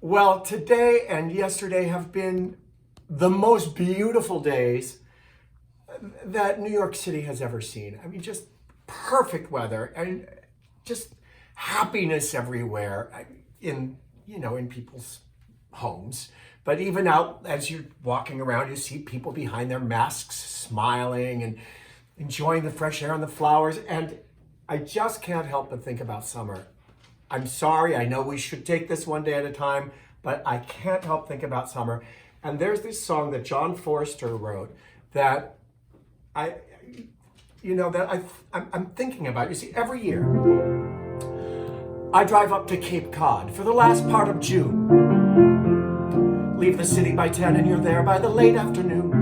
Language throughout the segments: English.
Well, today and yesterday have been the most beautiful days that New York City has ever seen. I mean, just perfect weather and just happiness everywhere in people's homes. But even out as you're walking around, you see people behind their masks smiling and enjoying the fresh air and the flowers. And I just can't help but think about summer. I'm sorry, I know we should take this one day at a time, but I can't help think about summer. And there's this song that John Forster wrote that I, I'm thinking about. You see, every year I drive up to Cape Cod for the last part of June. Leave the city by 10 and you're there by the late afternoon.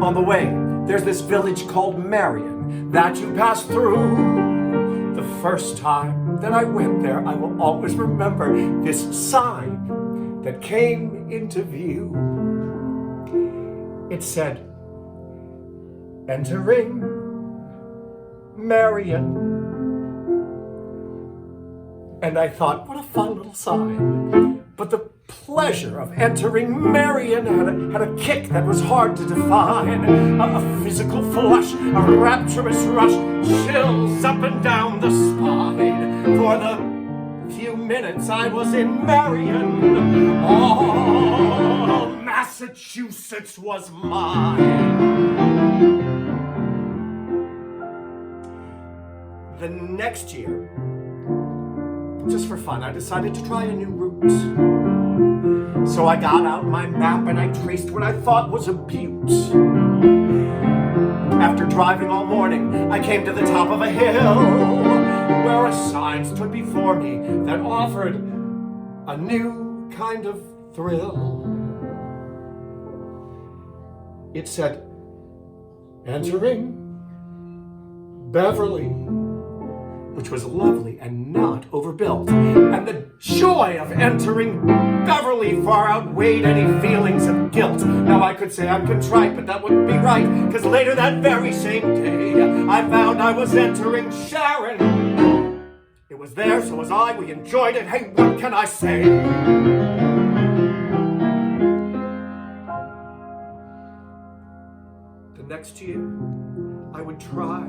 On the way, there's this village called Marion that you pass through. The first time that I went there, I will always remember this sign that came into view. It said, "Entering Marion." And I thought, what a fun little sign. But the pleasure of entering Marion had a kick that was hard to define. A physical flush, a rapturous rush, chills up and down the spine. For the few minutes I was in Marion, all Massachusetts was mine. The next year, just for fun, I decided to try a new route. So I got out my map and I traced what I thought was a butte. After driving all morning, I came to the top of a hill where a sign stood before me that offered a new kind of thrill. It said, "Entering Beverly," which was lovely and not overbuilt. And the joy of entering Beverly far outweighed any feelings of guilt. Now I could say I'm contrite, but that wouldn't be right, because later that very same day, I found I was entering Sharon. It was there, so was I, we enjoyed it, hey, what can I say? The next year, I would try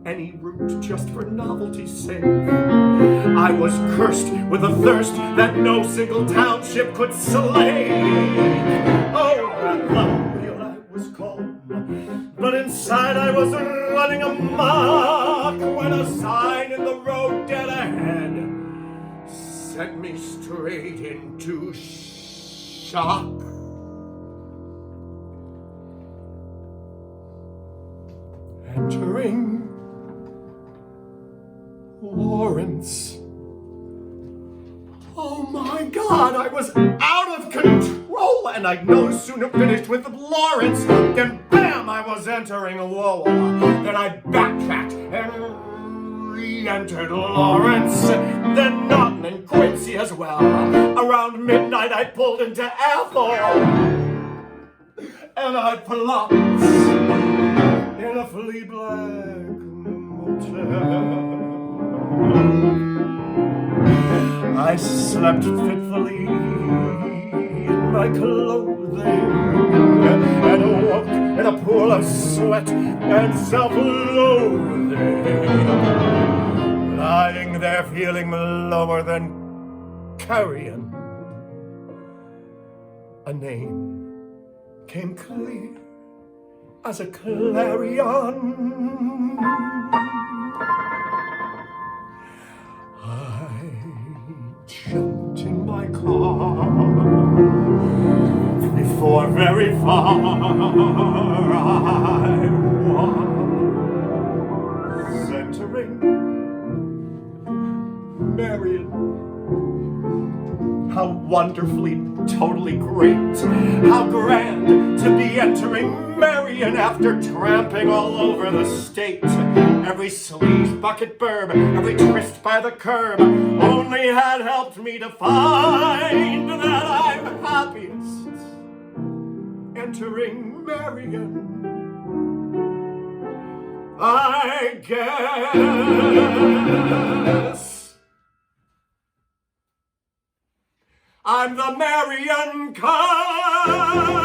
any route just for novelty's sake. I was cursed with a thirst that no single township could slay. Oh, that love wheel I was calm, but inside I was running amok when a sign in the road dead ahead sent me straight into shock. Entering Lawrence. Oh my God, I was out of control, and I'd no sooner finished with Lawrence than bam, I was entering Lowell. Then I backtracked and re-entered Lawrence, then Naughton and Quincy as well. Around midnight I pulled into Ethel, and I plopped in a flea black motel. I slept fitfully in my clothing and awoke in a pool of sweat and self-loathing, lying there feeling lower than carrion. A name came clear as a clarion. I jumped in my car before very far I was entering Marion. How wonderfully, totally great, how grand to be entering Marion after tramping all over the state. Every sleaze bucket burb, every twist by the curb only had helped me to find that I'm happiest entering Marion. I guess. I'm the Marion kind.